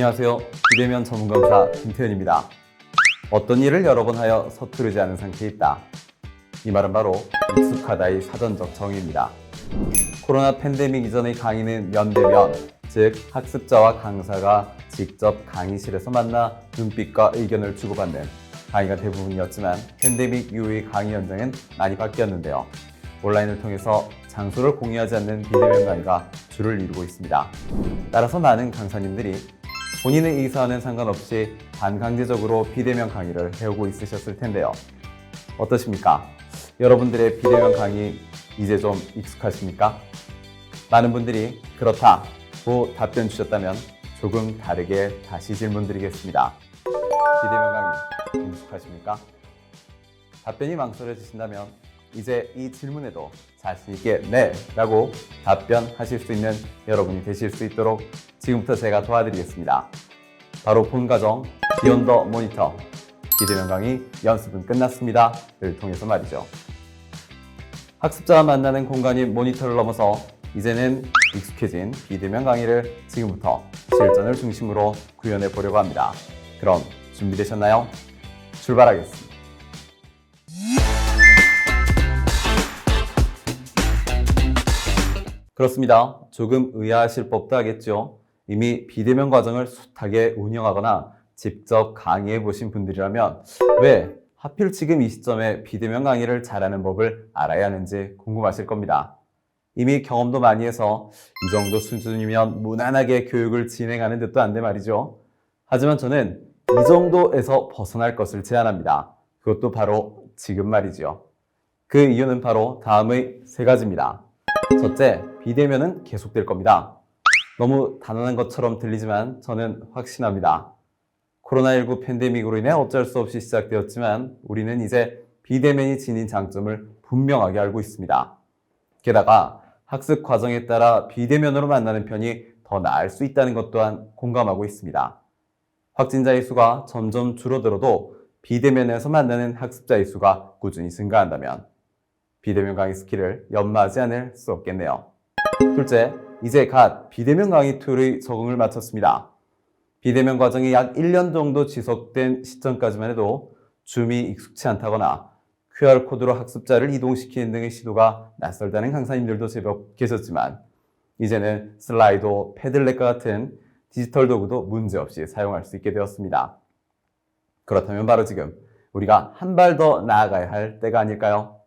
안녕하세요. 비대면 전문검사 김태현입니다. 어떤 일을 여러 번 하여 서투르지 않은 상태에 있다. 이 말은 바로 익숙하다의 사전적 정의입니다. 코로나 팬데믹 이전의 강의는 면대면, 즉 학습자와 강사가 직접 강의실에서 만나 눈빛과 의견을 주고받는 강의가 대부분이었지만 팬데믹 이후의 강의 현장은 많이 바뀌었는데요. 온라인을 통해서 장소를 공유하지 않는 비대면 강의가 주를 이루고 있습니다. 따라서 많은 강사님들이 본인의 의사와는 상관없이 반강제적으로 비대면 강의를 해오고 있으셨을 텐데요. 어떠십니까? 여러분들의 비대면 강의 이제 좀 익숙하십니까? 많은 분들이 그렇다고 답변 주셨다면 조금 다르게 다시 질문드리겠습니다. 비대면 강의 익숙하십니까? 답변이 망설여지신다면 이제 이 질문에도 자신있게 네! 라고 답변하실 수 있는 여러분이 되실 수 있도록 지금부터 제가 도와드리겠습니다. 바로 본 과정 Beyond the Monitor 비대면 강의 연습은 끝났습니다 를 통해서 말이죠. 학습자와 만나는 공간인 모니터를 넘어서 이제는 익숙해진 비대면 강의를 지금부터 실전을 중심으로 구현해 보려고 합니다. 그럼 준비되셨나요? 출발하겠습니다. 그렇습니다. 조금 의아하실 법도 하겠죠. 이미 비대면 과정을 숱하게 운영하거나 직접 강의해 보신 분들이라면 왜 하필 지금 이 시점에 비대면 강의를 잘하는 법을 알아야 하는지 궁금하실 겁니다. 이미 경험도 많이 해서 이 정도 수준이면 무난하게 교육을 진행하는 듯도 한데 말이죠. 하지만 저는 이 정도에서 벗어날 것을 제안합니다. 그것도 바로 지금 말이죠. 그 이유는 바로 다음의 세 가지입니다. 첫째, 비대면은 계속될 겁니다. 너무 단언한 것처럼 들리지만 저는 확신합니다. 코로나19 팬데믹으로 인해 어쩔 수 없이 시작되었지만 우리는 이제 비대면이 지닌 장점을 분명하게 알고 있습니다. 게다가 학습 과정에 따라 비대면으로 만나는 편이 더 나을 수 있다는 것 또한 공감하고 있습니다. 확진자의 수가 점점 줄어들어도 비대면에서 만나는 학습자의 수가 꾸준히 증가한다면 비대면 강의 스킬을 연마하지 않을 수 없겠네요. 둘째, 이제 갓 비대면 강의 툴의 적응을 마쳤습니다. 비대면 과정이 약 1년 정도 지속된 시점까지만 해도 줌이 익숙치 않다거나 QR코드로 학습자를 이동시키는 등의 시도가 낯설다는 강사님들도 제법 계셨지만 이제는 슬라이도, 패들렛과 같은 디지털 도구도 문제없이 사용할 수 있게 되었습니다. 그렇다면 바로 지금 우리가 한 발 더 나아가야 할 때가 아닐까요?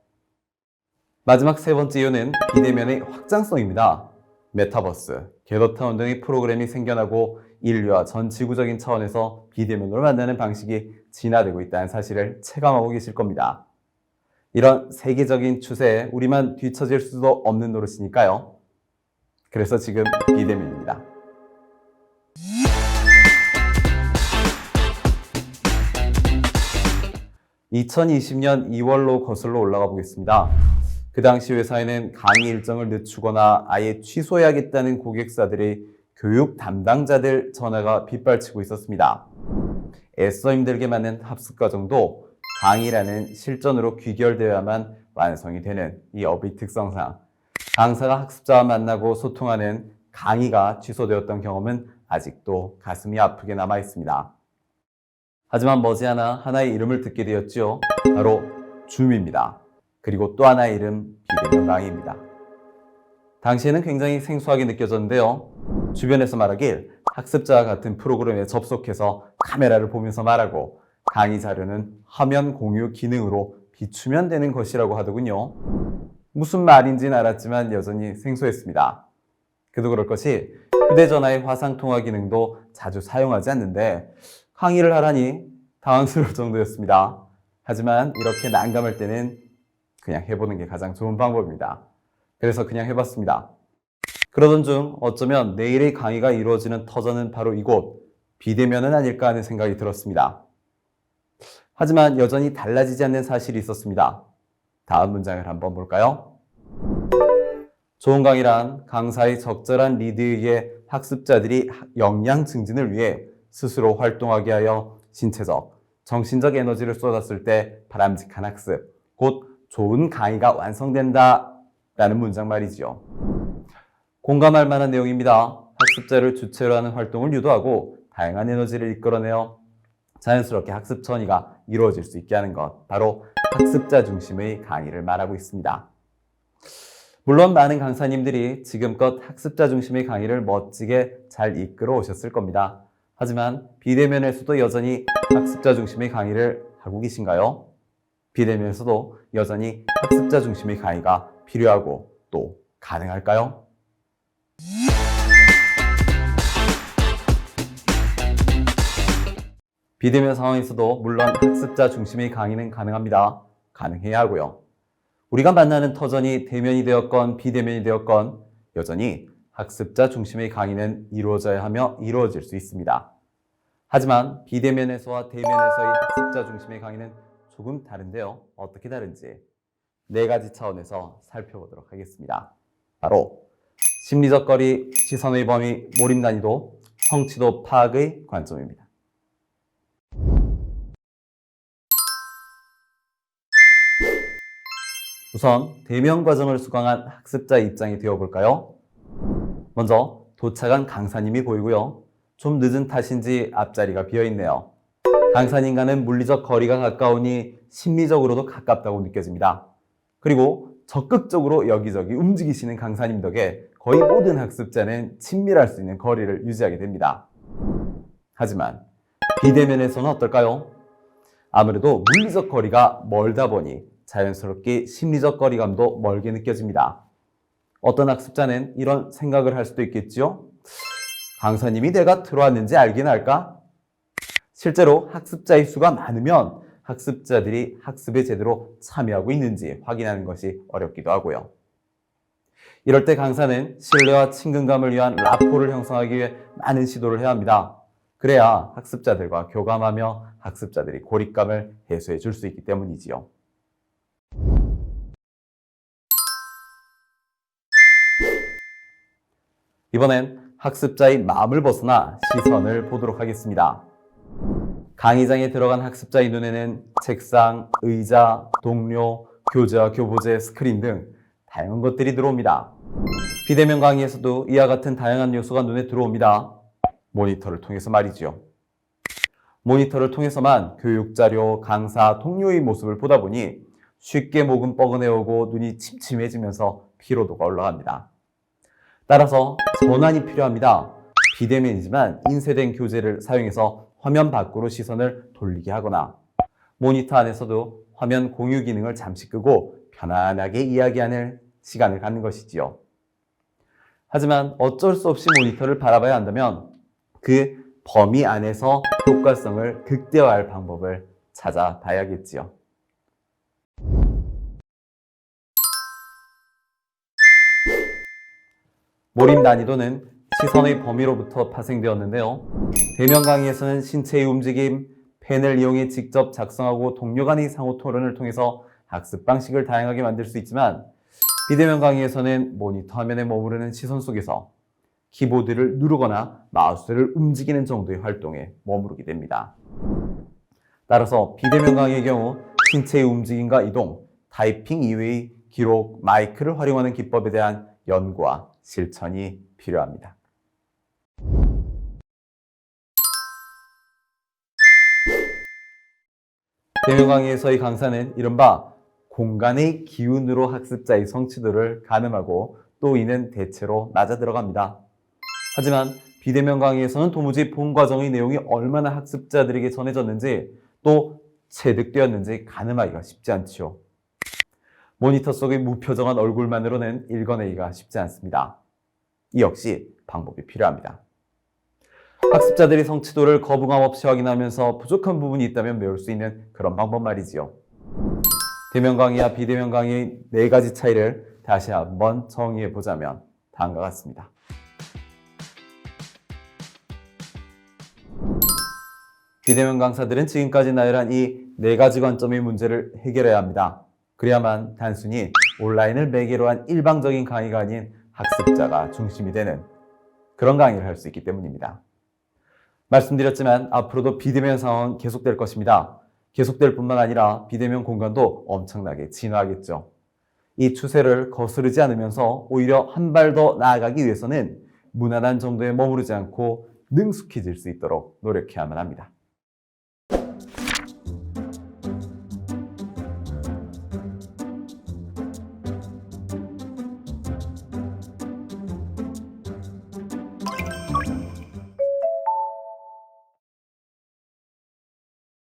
마지막 세 번째 이유는 비대면의 확장성입니다. 메타버스, 겟업타운 등의 프로그램이 생겨나고 인류와 전 지구적인 차원에서 비대면으로 만나는 방식이 진화되고 있다는 사실을 체감하고 계실 겁니다. 이런 세계적인 추세에 우리만 뒤처질 수도 없는 노릇이니까요. 그래서 지금 비대면입니다. (2020년 2월로) 거슬러 올라가 보겠습니다. 그 당시 회사에는 강의 일정을 늦추거나 아예 취소해야겠다는 고객사들의 교육 담당자들 전화가 빗발치고 있었습니다. 애써 힘들게 만든 학습 과정도 강의라는 실전으로 귀결되어야만 완성이 되는 이 업의 특성상 강사가 학습자와 만나고 소통하는 강의가 취소되었던 경험은 아직도 가슴이 아프게 남아 있습니다. 하지만 머지않아 하나의 이름을 듣게 되었죠. 바로 줌입니다. 그리고 또 하나의 이름 비대면 강의입니다. 당시에는 굉장히 생소하게 느껴졌는데요. 주변에서 말하길 학습자와 같은 프로그램에 접속해서 카메라를 보면서 말하고 강의 자료는 화면 공유 기능으로 비추면 되는 것이라고 하더군요. 무슨 말인지는 알았지만 여전히 생소했습니다. 그도 그럴 것이 휴대전화의 화상통화 기능도 자주 사용하지 않는데 강의를 하라니 당황스러울 정도였습니다. 하지만 이렇게 난감할 때는 그냥 해보는 게 가장 좋은 방법입니다. 그래서 그냥 해봤습니다. 그러던 중 어쩌면 내일의 강의가 이루어지는 터전은 바로 이곳 비대면은 아닐까 하는 생각이 들었습니다. 하지만 여전히 달라지지 않는 사실이 있었습니다. 다음 문장을 한번 볼까요? 좋은 강의란 강사의 적절한 리드에 의해 학습자들이 역량 증진을 위해 스스로 활동하게 하여 신체적, 정신적 에너지를 쏟았을 때 바람직한 학습, 곧 좋은 강의가 완성된다 라는 문장 말이지요. 공감할 만한 내용입니다. 학습자를 주체로 하는 활동을 유도하고 다양한 에너지를 이끌어내어 자연스럽게 학습 전이가 이루어질 수 있게 하는 것, 바로 학습자 중심의 강의를 말하고 있습니다. 물론 많은 강사님들이 지금껏 학습자 중심의 강의를 멋지게 잘 이끌어 오셨을 겁니다. 하지만 비대면에서도 여전히 학습자 중심의 강의를 하고 계신가요? 비대면에서도 여전히 학습자 중심의 강의가 필요하고 또 가능할까요? 비대면 상황에서도 물론 학습자 중심의 강의는 가능합니다. 가능해야 하고요. 우리가 만나는 터전이 대면이 되었건 비대면이 되었건 여전히 학습자 중심의 강의는 이루어져야 하며 이루어질 수 있습니다. 하지만 비대면에서와 대면에서의 학습자 중심의 강의는 조금 다른데요. 어떻게 다른지 4가지 차원에서 살펴보도록 하겠습니다. 바로 심리적 거리, 시선의 범위, 몰입 난이도, 성취도 파악의 관점입니다. 우선 대면 과정을 수강한 학습자 입장이 되어볼까요? 먼저 도착한 강사님이 보이고요. 좀 늦은 탓인지 앞자리가 비어있네요. 강사님과는 물리적 거리가 가까우니 심리적으로도 가깝다고 느껴집니다. 그리고 적극적으로 여기저기 움직이시는 강사님 덕에 거의 모든 학습자는 친밀할 수 있는 거리를 유지하게 됩니다. 하지만 비대면에서는 어떨까요? 아무래도 물리적 거리가 멀다 보니 자연스럽게 심리적 거리감도 멀게 느껴집니다. 어떤 학습자는 이런 생각을 할 수도 있겠죠? 강사님이 내가 들어왔는지 알긴 할까? 실제로 학습자의 수가 많으면 학습자들이 학습에 제대로 참여하고 있는지 확인하는 것이 어렵기도 하고요. 이럴 때 강사는 신뢰와 친근감을 위한 라포를 형성하기 위해 많은 시도를 해야 합니다. 그래야 학습자들과 교감하며 학습자들이 고립감을 해소해 줄 수 있기 때문이지요. 이번엔 학습자의 마음을 벗어나 시선을 보도록 하겠습니다. 강의장에 들어간 학습자의 눈에는 책상, 의자, 동료, 교재와 교보제, 스크린 등 다양한 것들이 들어옵니다. 비대면 강의에서도 이와 같은 다양한 요소가 눈에 들어옵니다. 모니터를 통해서 말이죠. 모니터를 통해서만 교육자료, 강사, 동료의 모습을 보다 보니 쉽게 목은 뻐근해오고 눈이 침침해지면서 피로도가 올라갑니다. 따라서 전환이 필요합니다. 비대면이지만 인쇄된 교재를 사용해서 화면 밖으로 시선을 돌리게 하거나 모니터 안에서도 화면 공유 기능을 잠시 끄고 편안하게 이야기하는 시간을 갖는 것이지요. 하지만 어쩔 수 없이 모니터를 바라봐야 한다면 그 범위 안에서 효과성을 극대화할 방법을 찾아봐야겠지요. 몰입 난이도는 시선의 범위로부터 파생되었는데요. 대면 강의에서는 신체의 움직임, 펜을 이용해 직접 작성하고 동료 간의 상호 토론을 통해서 학습 방식을 다양하게 만들 수 있지만 비대면 강의에서는 모니터 화면에 머무르는 시선 속에서 키보드를 누르거나 마우스를 움직이는 정도의 활동에 머무르게 됩니다. 따라서 비대면 강의의 경우 신체의 움직임과 이동, 타이핑 이외의 기록, 마이크를 활용하는 기법에 대한 연구와 실천이 필요합니다. 대면 강의에서의 강사는 이른바 공간의 기운으로 학습자의 성취도를 가늠하고 또 이는 대체로 낮아 들어갑니다. 하지만 비대면 강의에서는 도무지 본 과정의 내용이 얼마나 학습자들에게 전해졌는지 또 체득되었는지 가늠하기가 쉽지 않지요. 모니터 속의 무표정한 얼굴만으로는 읽어내기가 쉽지 않습니다. 이 역시 방법이 필요합니다. 학습자들이 성취도를 거부감 없이 확인하면서 부족한 부분이 있다면 메울 수 있는 그런 방법 말이지요. 대면 강의와 비대면 강의의 4가지 차이를 다시 한번 정의해 보자면 다음과 같습니다. 비대면 강사들은 지금까지 나열한 이 4가지 관점의 문제를 해결해야 합니다. 그래야만 단순히 온라인을 매개로 한 일방적인 강의가 아닌 학습자가 중심이 되는 그런 강의를 할 수 있기 때문입니다. 말씀드렸지만 앞으로도 비대면 상황은 계속될 것입니다. 계속될 뿐만 아니라 비대면 공간도 엄청나게 진화하겠죠. 이 추세를 거스르지 않으면서 오히려 한 발 더 나아가기 위해서는 무난한 정도에 머무르지 않고 능숙해질 수 있도록 노력해야만 합니다.